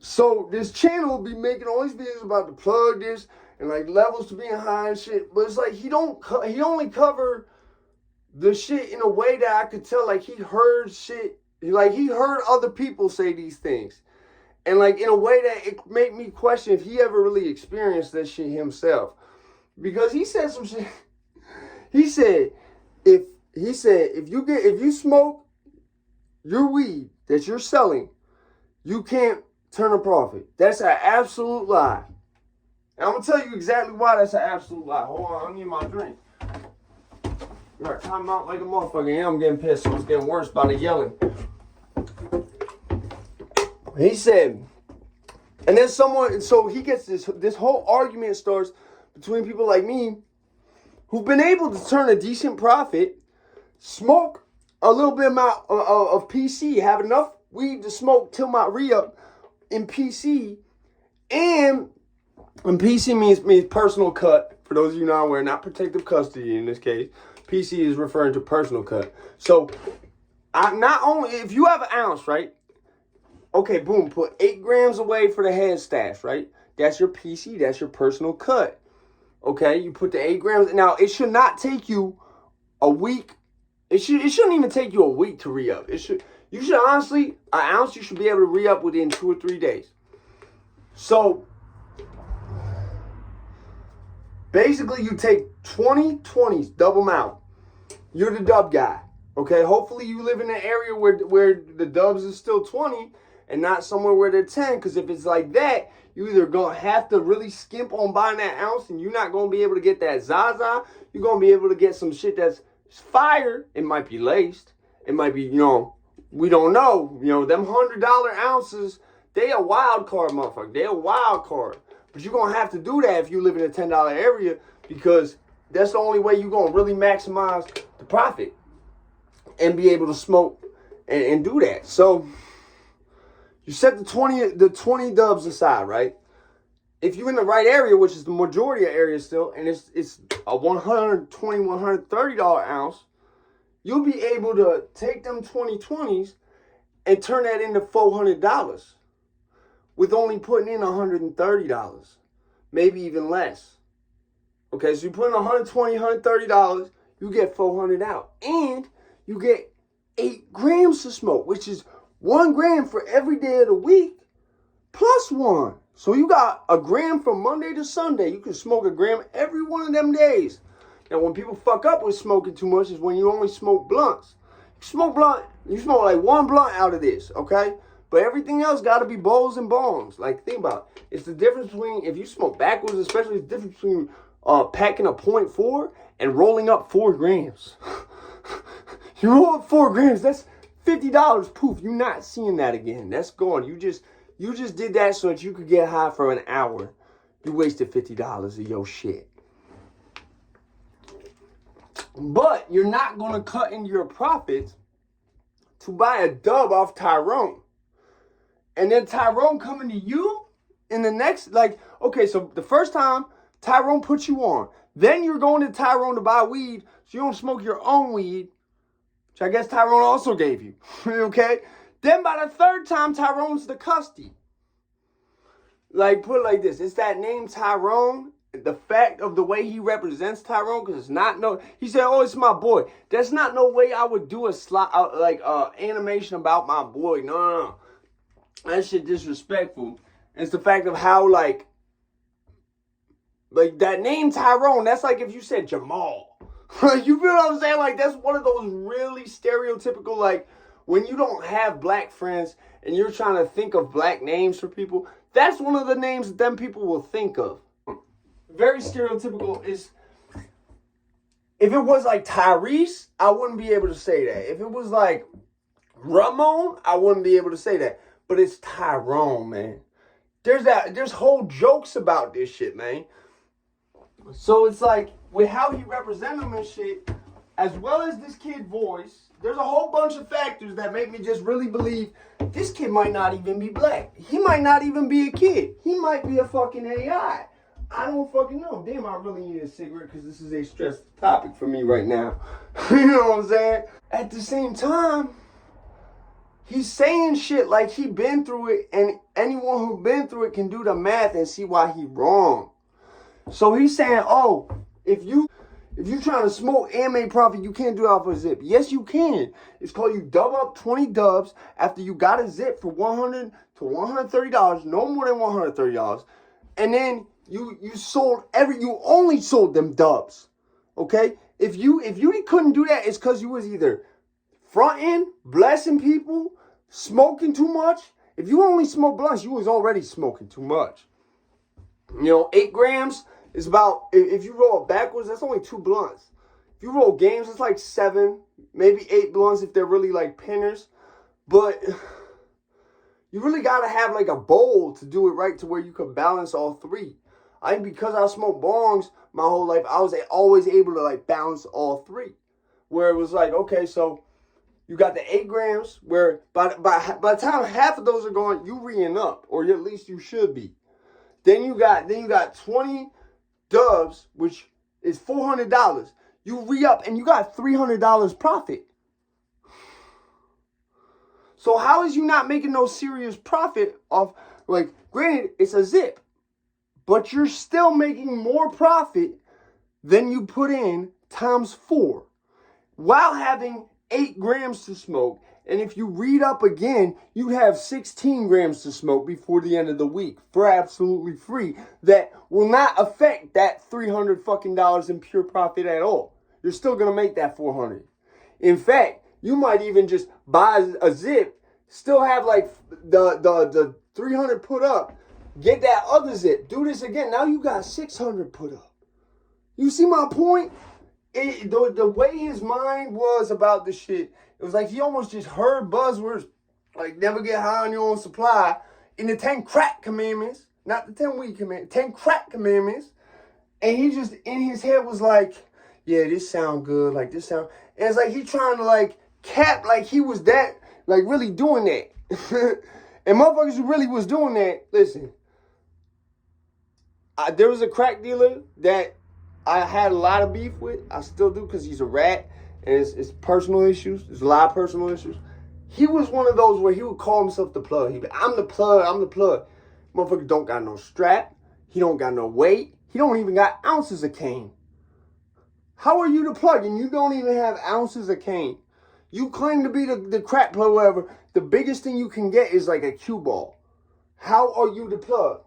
So this channel be making all these videos about the plug this and like levels to being high and shit, but it's like he only cover the shit in a way that I could tell like he heard shit, like he heard other people say these things, and like in a way that it made me question if he ever really experienced that shit himself, because he said some shit. He said if you smoke your weed that you're selling, you can't turn a profit. That's an absolute lie. And I'm going to tell you exactly why that's an absolute lie. Hold on, I need my drink. Alright, time out like a motherfucker. Yeah, I'm getting pissed, so it's getting worse by the yelling. He said, and then someone, so he gets this whole argument starts between people like me who've been able to turn a decent profit, smoke a little bit amount of PC, have enough weed to smoke till my re-up in PC, and PC means personal cut. For those of you not aware, not protective custody in this case. PC is referring to personal cut. So, not only, if you have an ounce, right? Okay, boom, put 8 grams away for the head stash, right? That's your PC, that's your personal cut. Okay, you put the 8 grams. Now, it should not take you a week. It shouldn't even take you a week to re-up. You should honestly, an ounce you should be able to re-up within 2 or 3 days. So, basically you take 20 20s, double them out. You're the dub guy, okay? Hopefully you live in an area where the dubs is still 20 and not somewhere where they're 10, because if it's like that, you either going to have to really skimp on buying that ounce and you're not going to be able to get that Zaza. You're going to be able to get some shit that's fire. It might be laced. It might be, we don't know. Them $100 ounces, they a wild card, motherfucker. They a wild card. But you're going to have to do that if you live in a $10 area, because that's the only way you're going to really maximize the profit and be able to smoke and do that. So you set the 20 dubs aside, right? If you're in the right area, which is the majority of areas still, and it's a $120, $130 ounce, you'll be able to take them 20/20s and turn that into $400 with only putting in $130, maybe even less. Okay, so you put in $120, $130, you get $400 out, and you get 8 grams to smoke, which is 1 gram for every day of the week plus 1. So you got a gram from Monday to Sunday. You can smoke a gram every one of them days. Now, when people fuck up with smoking too much is when you only smoke blunts. You smoke like 1 blunt out of this, okay? But everything else got to be bowls and bongs. Like, think about it. It's the difference between, if you smoke backwards, especially the difference between packing a 0.4 and rolling up 4 grams. You roll up 4 grams, that's $50. Poof, you're not seeing that again. That's gone. You just did that so that you could get high for an hour. You wasted $50 of your shit. But you're not going to cut into your profits to buy a dub off Tyrone. And then Tyrone coming to you in the next, okay, so the first time Tyrone puts you on. Then you're going to Tyrone to buy weed so you don't smoke your own weed, which I guess Tyrone also gave you. Okay? Then by the third time, Tyrone's the custody. Like, put it like this. It's that name Tyrone, the fact of the way he represents Tyrone, because it's not he said, oh, it's my boy. There's not no way I would do a animation about my boy. No. That shit disrespectful. It's the fact of how, like that name Tyrone, that's like if you said Jamal. You feel what I'm saying? Like, that's one of those really stereotypical, like, when you don't have black friends and you're trying to think of black names for people, that's one of the names that them people will think of. Very stereotypical is, if it was like Tyrese, I wouldn't be able to say that. If it was like Ramon, I wouldn't be able to say that. But it's Tyrone, man. There's whole jokes about this shit, man. So it's like, with how he represents him and shit, as well as this kid voice, there's a whole bunch of factors that make me just really believe this kid might not even be black. He might not even be a kid. He might be a fucking AI. I don't fucking know. Damn, I really need a cigarette because this is a stressful topic for me right now. You know what I'm saying? At the same time, he's saying shit like he been through it, anyone who's been through it can do the math and see why he wrong. So he's saying, oh, if you trying to smoke and make profit, you can't do it off a zip. Yes, you can. It's called you double up 20 dubs after you got a zip for $100 to $130, no more than $130. And then you only sold them dubs. Okay? If you couldn't do that, it's because you was either fronting, blessing people, smoking too much. If you only smoke blunts, you was already smoking too much. 8 grams is about, if you roll it backwards, that's only 2 blunts. If you roll games, it's like 7, maybe 8 blunts if they're really like pinners. But you really got to have like a bowl to do it right to where you could balance all 3. Because I smoked bongs my whole life, I was always able to like balance all 3. Where it was like, okay, so you got the 8 grams where by the time half of those are gone, you re-ing up, or at least you should be. Then you got 20 dubs, which is $400. You re-up and you got $300 profit. So how is you not making no serious profit off, like, granted, it's a zip, but you're still making more profit than you put in times 4 while having 8 grams to smoke. And if you read up again, you have 16 grams to smoke before the end of the week for absolutely free. That will not affect that $300 fucking dollars in pure profit at all. You're still going to make that 400. In fact, you might even just buy a zip, still have like the 300 put up, get that other zip, do this again. Now you got 600 put up. You see my point? The way his mind was about the shit, it was like he almost just heard buzzwords like never get high on your own supply in the 10 crack commandments, not the 10 weed commandments, 10 crack commandments. And he just in his head was like, yeah, this sound good, like this sound. And it's like he trying to like cap like he was that, like really doing that. And motherfuckers who really was doing that, listen, there was a crack dealer that I had a lot of beef with. I still do because he's a rat and it's personal issues. There's a lot of personal issues. He was one of those where he would call himself the plug. He'd be, I'm the plug, I'm the plug. Motherfucker don't got no strap. He don't got no weight. He don't even got ounces of cane. How are you the plug and you don't even have ounces of cane? You claim to be the crack plug, whatever. The biggest thing you can get is like a cue ball. How are you the plug?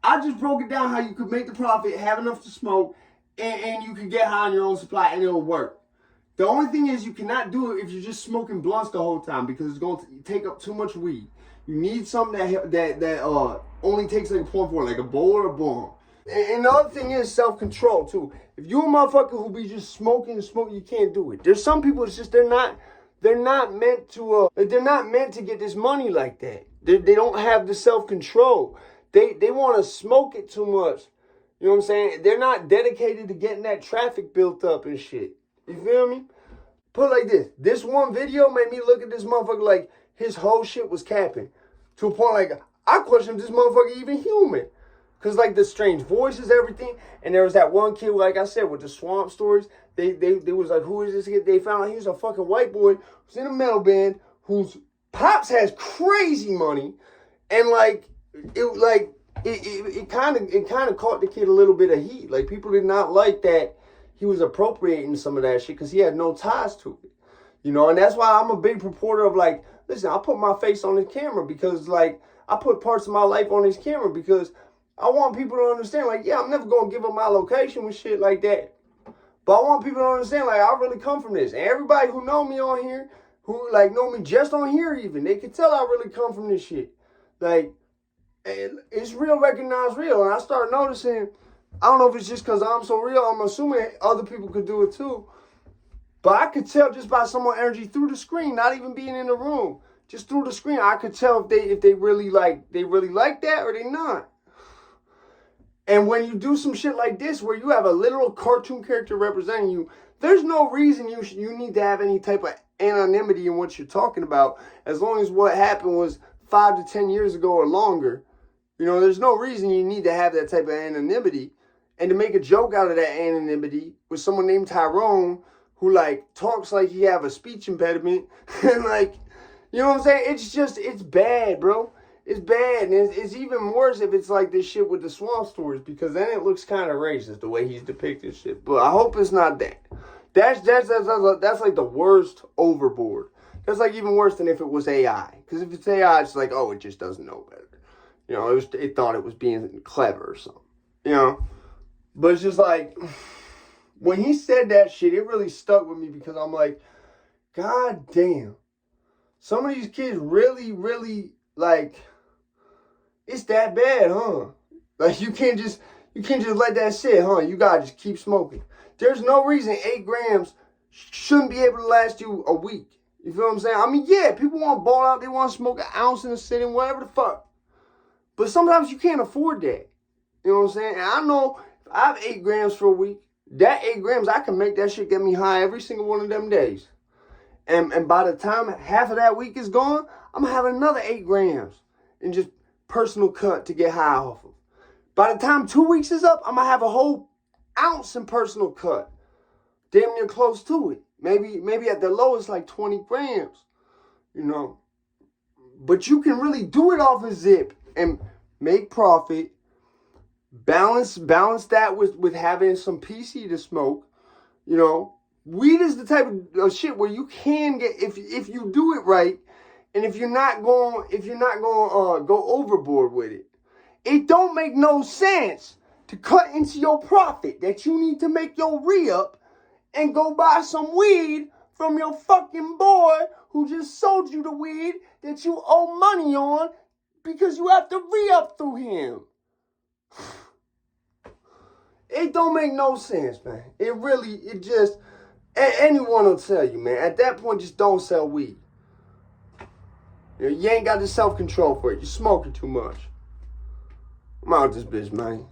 I just broke it down how you could make the profit, have enough to smoke, and you can get high on your own supply and it'll work. The only thing is you cannot do it if you're just smoking blunts the whole time because it's going to take up too much weed. You need something that only takes like a 0.4, like a bowl or a bong. And the other thing is self-control too. If you're a motherfucker who be just smoking, you can't do it. There's some people, it's just they're not meant to get this money like that. They don't have the self-control. They want to smoke it too much. You know what I'm saying? They're not dedicated to getting that traffic built up and shit. You feel me? Put it like this. This one video made me look at this motherfucker like his whole shit was capping. To a point like, I questioned if this motherfucker even human. Because like the strange voices, everything. And there was that one kid, like I said, with the swamp stories. They was like, who is this kid? They found out he was a fucking white boy who's in a metal band whose pops has crazy money. And like, it kind of caught the kid a little bit of heat. Like people did not like that he was appropriating some of that shit because he had no ties to it, and that's why I'm a big purporter of like, listen, I put my face on the camera because like I put parts of my life on this camera because I want people to understand like, yeah, I'm never gonna give up my location with shit like that, but I want people to understand like I really come from this, and everybody who know me on here, who like know me just on here even, they can tell I really come from this shit. Like, it's real, recognized real. And I start noticing, I don't know if it's just because I'm so real, I'm assuming other people could do it too. But I could tell just by someone's energy through the screen, not even being in the room, just through the screen, I could tell if they really like that or they not. And when you do some shit like this, where you have a literal cartoon character representing you, there's no reason you need to have any type of anonymity in what you're talking about, as long as what happened was 5 to 10 years ago or longer. There's no reason you need to have that type of anonymity. And to make a joke out of that anonymity with someone named Tyrone who like talks like he have a speech impediment and like, you know what I'm saying? It's bad, bro. It's bad, and it's even worse if it's like this shit with the swamp stories, because then it looks kind of racist the way he's depicting shit. But I hope it's not that. That's like the worst overboard. That's like even worse than if it was AI. Because if it's AI, it's like, oh, it just doesn't know better. You know, it thought it was being clever or something. You know, but it's just like when he said that shit, it really stuck with me, because I'm like, God damn, some of these kids really, really like. It's that bad, huh? Like you can't just let that sit, huh? You gotta just keep smoking. There's no reason 8 grams shouldn't be able to last you a week. You feel what I'm saying? I mean, yeah, people want to ball out, they want to smoke an ounce in a sitting, whatever the fuck. But sometimes you can't afford that. You know what I'm saying? And I know if I have 8 grams for a week, that 8 grams, I can make that shit get me high every single one of them days. And by the time half of that week is gone, I'm gonna have another 8 grams and just personal cut to get high off of. By the time 2 weeks is up, I'm gonna have a whole ounce in personal cut. Damn near close to it. Maybe at the lowest like 20 grams. You know. But you can really do it off a zip and make profit. Balance that with having some PC to smoke. You know. Weed is the type of shit where you can get, if you do it right, and if you're not going go overboard with it. It don't make no sense to cut into your profit that you need to make your re-up and go buy some weed from your fucking boy who just sold you the weed that you owe money on because you have to re-up through him. It don't make no sense, man. It just, anyone will tell you, man. At that point, just don't sell weed. You ain't got the self-control for it. You're smoking too much. I'm out this bitch, man.